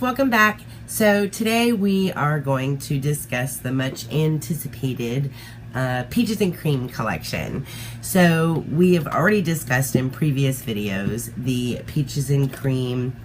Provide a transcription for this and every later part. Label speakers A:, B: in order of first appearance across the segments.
A: welcome back. So today we are going to discuss the much anticipated Peaches and Cream collection. So we have already discussed in previous videos the Peaches and Cream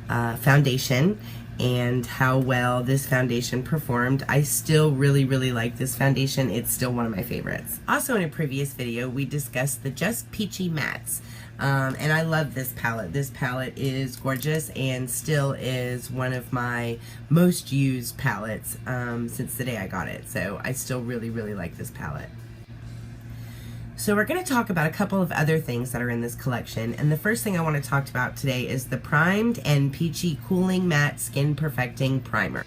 A: foundation and how well this foundation performed. I still really like this foundation. It's still one of my favorites. Also in a previous video we discussed the Just Peachy Mattes. And I love this palette. This palette is gorgeous and still is one of my most used palettes since the day I got it. So I still really like this palette. So we're going to talk about a couple of other things that are in this collection. And the first thing I want to talk about today is the Primed and Peachy Cooling Matte Skin Perfecting Primer.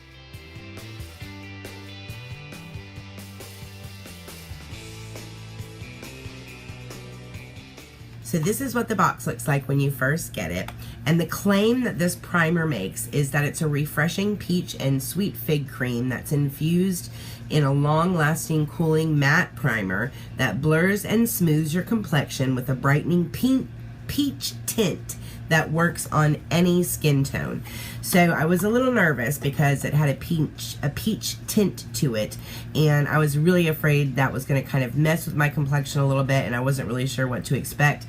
A: So this is what the box looks like when you first get it. And the claim that this primer makes is that it's a refreshing peach and sweet fig cream that's infused in a long-lasting cooling matte primer that blurs and smooths your complexion with a brightening peach tint that works on any skin tone. So I was a little nervous because it had a peach tint to it, and I was really afraid that was going to kind of mess with my complexion a little bit, and I wasn't really sure what to expect.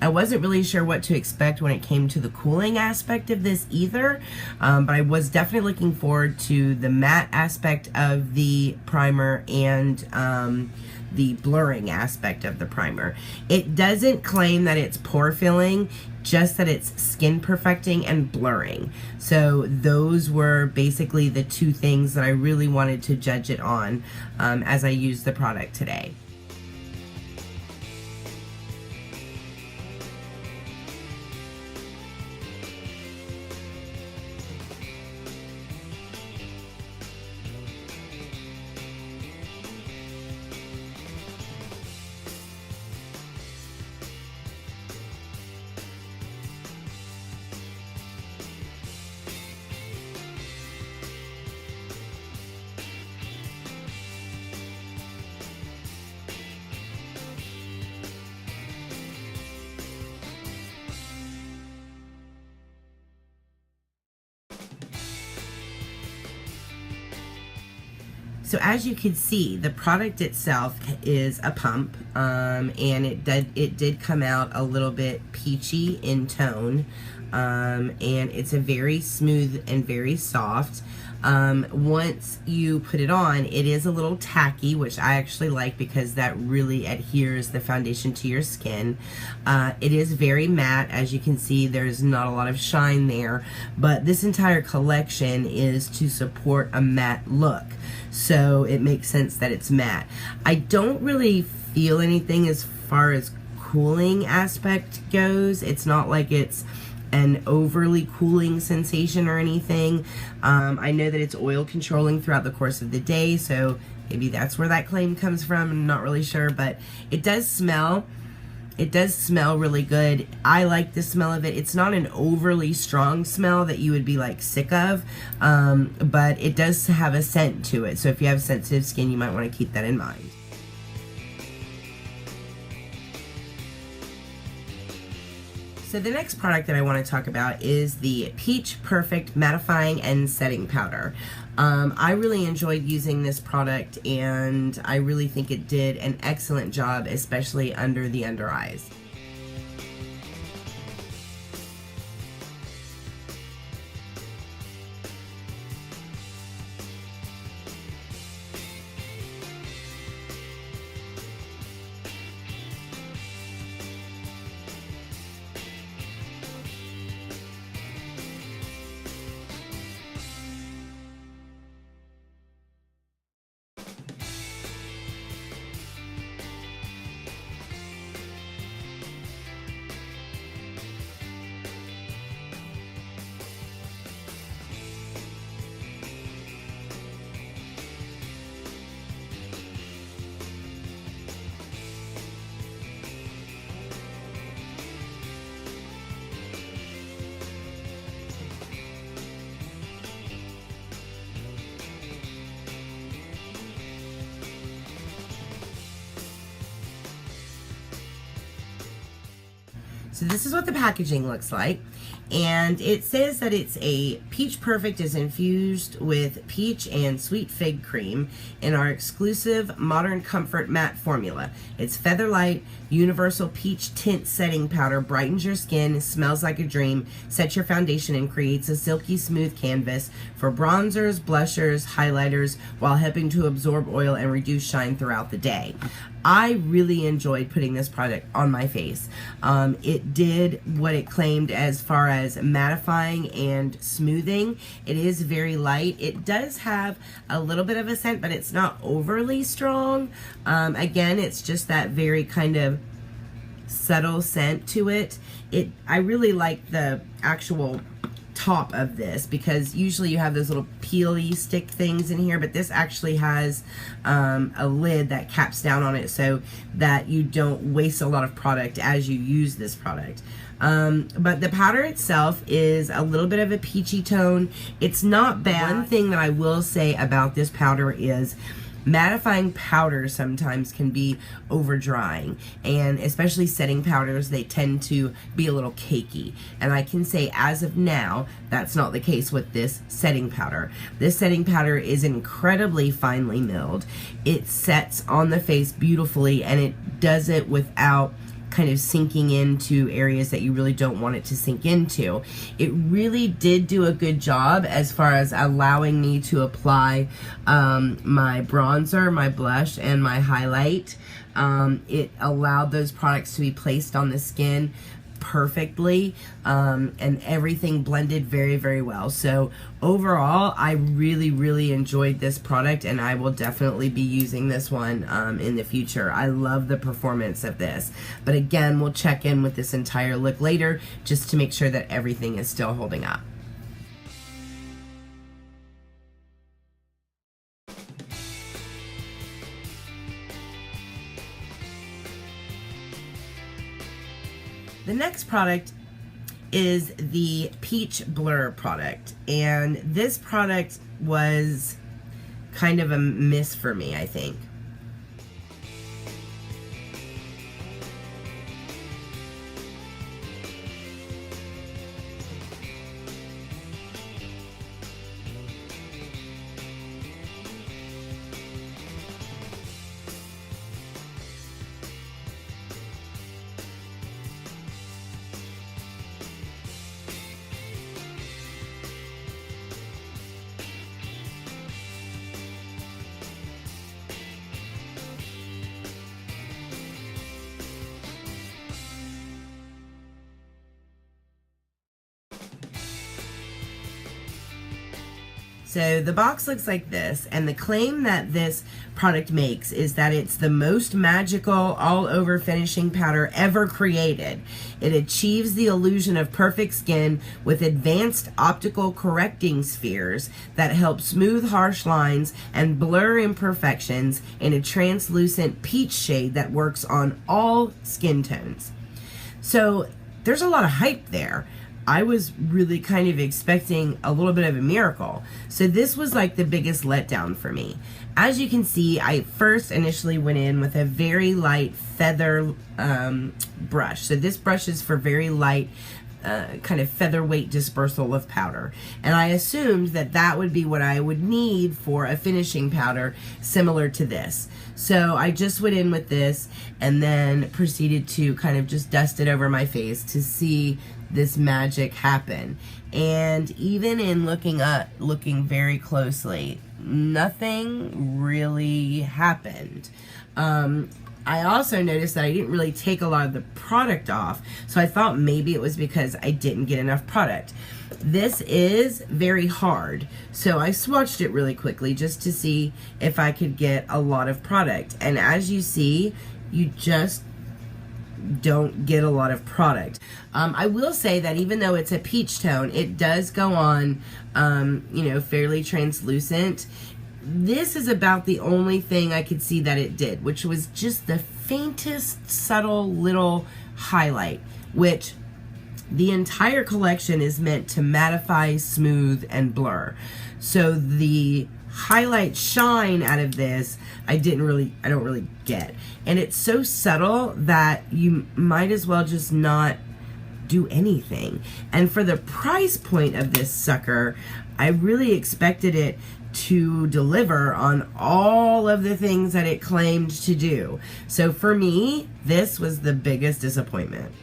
A: I wasn't really sure what to expect when it came to the cooling aspect of this either, but I was definitely looking forward to the matte aspect of the primer and the blurring aspect of the primer. It doesn't claim that it's pore filling, just that it's skin perfecting and blurring. So those were basically the two things that I really wanted to judge it on as I used the product today. So as you can see, the product itself is a pump, and it did come out a little bit peachy in tone, and it's a very smooth and very soft. Once you put it on, it is a little tacky, which I actually like because that really adheres the foundation to your skin. It is very matte. As you can see, there's not a lot of shine there, but this entire collection is to support a matte look. So it makes sense that it's matte. I don't really feel anything as far as cooling aspect goes. It's not like it's an overly cooling sensation or anything. I know that it's oil controlling throughout the course of the day, so maybe that's where that claim comes from. I'm not really sure, but it does smell. It does smell really good. I like the smell of it. It's not an overly strong smell that you would be like sick of, but it does have a scent to it. So if you have sensitive skin, you might want to keep that in mind. So the next product that I want to talk about is the Peach Perfect Mattifying and Setting Powder. I really enjoyed using this product, and I really think it did an excellent job, especially under the under eyes. So this is what the packaging looks like, And it says that it's a Peach Perfect is infused with peach and sweet fig cream in our exclusive Modern Comfort Matte formula. Its feather light, universal peach tint setting powder brightens your skin, smells like a dream, sets your foundation, and creates a silky smooth canvas for bronzers, blushers, highlighters, while helping to absorb oil and reduce shine throughout the day. I really enjoyed putting this product on my face. It did what it claimed as far as mattifying and smoothing. It is very light. It does have a little bit of a scent, but it's not overly strong. Again, it's just that very kind of subtle scent to it. I really like the actual top of this, because usually you have those little peely stick things in here, but this actually has a lid that caps down on it so that you don't waste a lot of product as you use this product. But the powder itself is a little bit of a peachy tone. It's not bad. One thing that I will say about this powder is mattifying powders sometimes can be over drying, and especially setting powders, they tend to be a little cakey, and I can say as of now that's not the case with this setting powder. This setting powder is incredibly finely milled. It sets on the face beautifully, and it does it without kind of sinking into areas that you really don't want it to sink into. It really did do a good job as far as allowing me to apply my bronzer, my blush, and my highlight. It allowed those products to be placed on the skin perfectly, and everything blended very, very well. So overall, I really enjoyed this product, and I will definitely be using this one in the future. I love the performance of this, but again, we'll check in with this entire look later just to make sure that everything is still holding up. The next product is the Peach Blur product, and this product was kind of a miss for me, I think. So the box looks like this, and the claim that this product makes is that it's the most magical all-over finishing powder ever created. It achieves the illusion of perfect skin with advanced optical correcting spheres that help smooth harsh lines and blur imperfections in a translucent peach shade that works on all skin tones. So there's a lot of hype there. I was really kind of expecting a little bit of a miracle. So this was like the biggest letdown for me. As you can see, I first initially went in with a very light feather brush. So this brush is for very light kind of featherweight dispersal of powder. And I assumed that that would be what I would need for a finishing powder similar to this. So I just went in with this and then proceeded to kind of just dust it over my face to see this magic happen. And even in looking very closely, nothing really happened. I also noticed that I didn't really take a lot of the product off, so I thought maybe it was because I didn't get enough product. This is very hard, so I swatched it really quickly just to see if I could get a lot of product. And as you see, you just don't get a lot of product. I will say that even though it's a peach tone, it does go on, you know, fairly translucent. This is about the only thing I could see that it did, which was just the faintest, subtle little highlight, which the entire collection is meant to mattify, smooth, and blur. So the highlight shine out of this, I don't really get. And it's so subtle that you might as well just not do anything. And for the price point of this sucker, I really expected it to deliver on all of the things that it claimed to do. So for me, this was the biggest disappointment.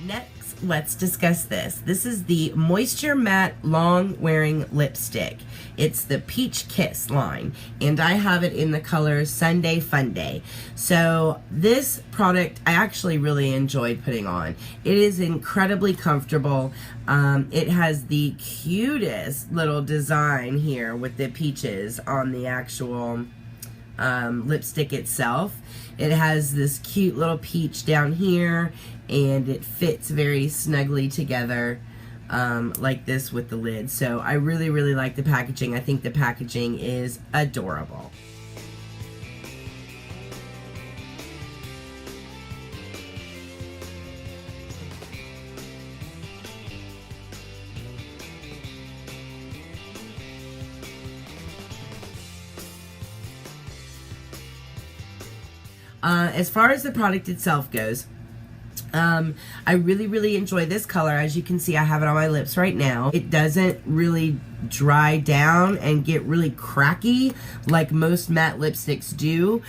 A: Next, let's discuss this. This is the Moisture Matte Long Wearing Lipstick. It's the Peach Kiss line, and I have it in the color Sunday Funday. So this product I actually really enjoyed putting on. It is incredibly comfortable. It has the cutest little design here with the peaches on the actual lipstick itself. It has this cute little peach down here, and it fits very snugly together like this with the lid. So I really, really like the packaging. I think the packaging is adorable. As far as the product itself goes, I really, really enjoy this color. As you can see, I have it on my lips right now. It doesn't really dry down and get really cracky like most matte lipsticks do.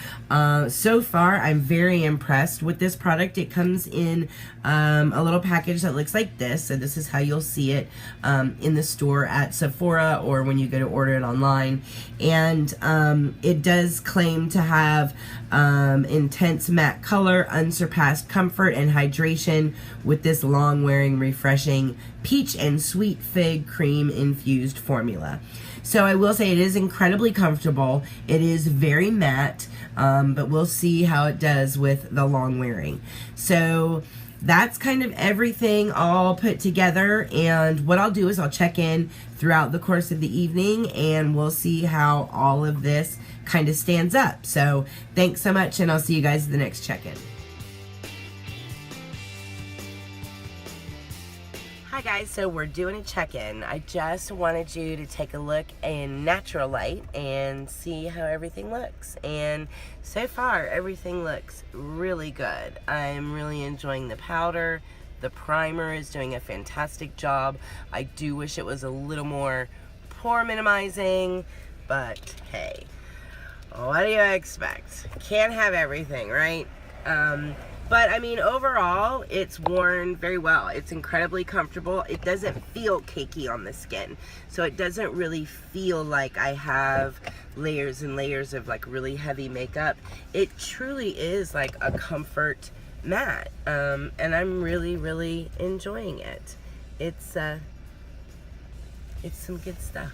A: So far, I'm very impressed with this product. It comes in a little package that looks like this. So this is how you'll see it in the store at Sephora or when you go to order it online. And it does claim to have intense matte color, unsurpassed comfort, and hydration with this long-wearing, refreshing peach and sweet fig cream infused formula. So I will say it is incredibly comfortable. It is very matte, but we'll see how it does with the long wearing. So that's kind of everything all put together, and what I'll do is I'll check in throughout the course of the evening and we'll see how all of this kind of stands up. So thanks so much, and I'll see you guys at the next check-in. Hi guys, so we're doing a check-in. I just wanted you to take a look in natural light and see how everything looks. And so far, everything looks really good. I'm really enjoying the powder. The primer is doing a fantastic job. I do wish it was a little more pore minimizing, but hey, what do you expect? Can't have everything, right? But I mean, overall, it's worn very well. It's incredibly comfortable. It doesn't feel cakey on the skin. So it doesn't really feel like I have layers and layers of like really heavy makeup. It truly is like a comfort matte. And I'm really, really enjoying it. It's some good stuff.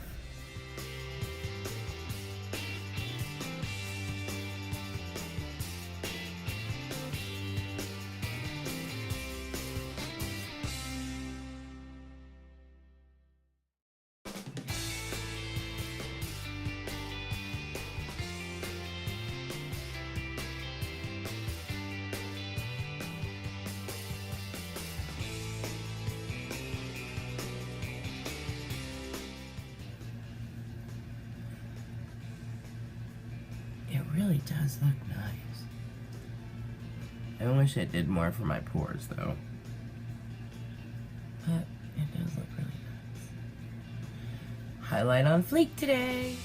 A: It really does look nice. I wish it did more for my pores though. But it does look really nice. Highlight on fleek today.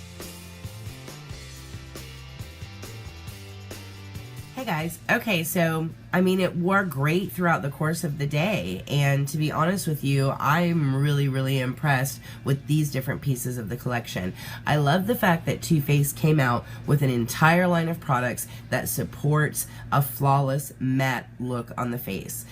A: Hey guys, okay, so I mean, it wore great throughout the course of the day, and to be honest with you, I'm really, really impressed with these different pieces of the collection. I love the fact that Too Faced came out with an entire line of products that supports a flawless matte look on the face.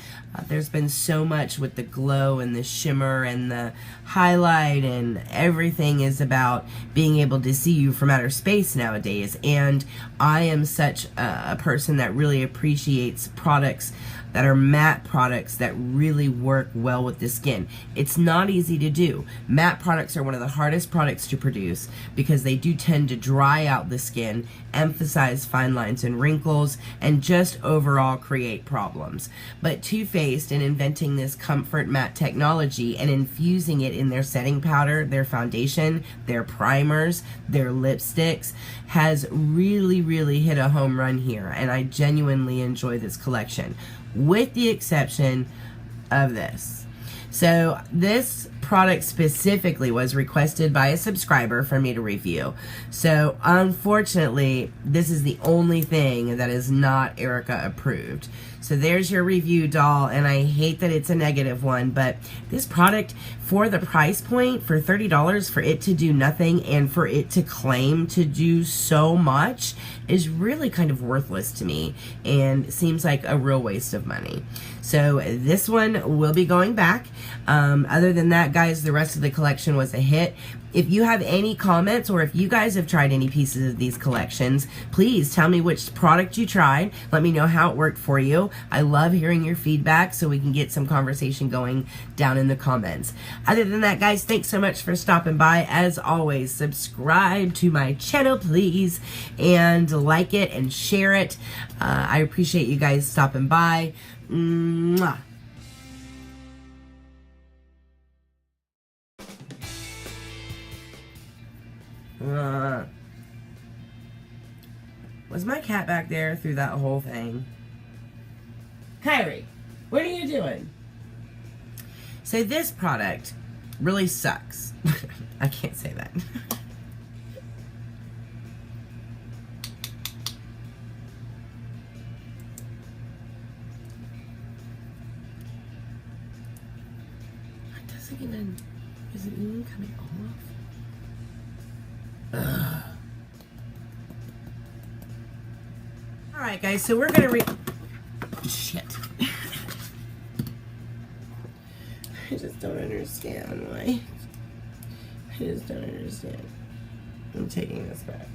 A: There's been so much with the glow and the shimmer and the highlight, and everything is about being able to see you from outer space nowadays, and I am such a person that really appreciates products that are matte products that really work well with the skin. It's not easy to do. Matte products are one of the hardest products to produce because they do tend to dry out the skin, emphasize fine lines and wrinkles, and just overall create problems. But Too Faced, in inventing this comfort matte technology and infusing it in their setting powder, their foundation, their primers, their lipsticks, has really hit a home run here, and I genuinely enjoy this collection, with the exception of this. So this product specifically was requested by a subscriber for me to review. So unfortunately, this is the only thing that is not Erica approved. So there's your review, doll, and I hate that it's a negative one, but this product, for the price point, for $30, for it to do nothing and for it to claim to do so much, is really kind of worthless to me and seems like a real waste of money. So this one will be going back. Other than that, guys, the rest of the collection was a hit. If you have any comments, or if you guys have tried any pieces of these collections, please tell me which product you tried. Let me know how it worked for you. I love hearing your feedback so we can get some conversation going down in the comments. Other than that, guys, thanks so much for stopping by. As always, subscribe to my channel, please, and like it and share it. I appreciate you guys stopping by. Mwah. Was my cat back there through that whole thing? Kyrie, what are you doing? So this product really sucks. I can't say that. It doesn't even, is it even coming off? Ugh. Alright guys, so we're gonna shit. I just don't understand why. I just don't understand. I'm taking this back.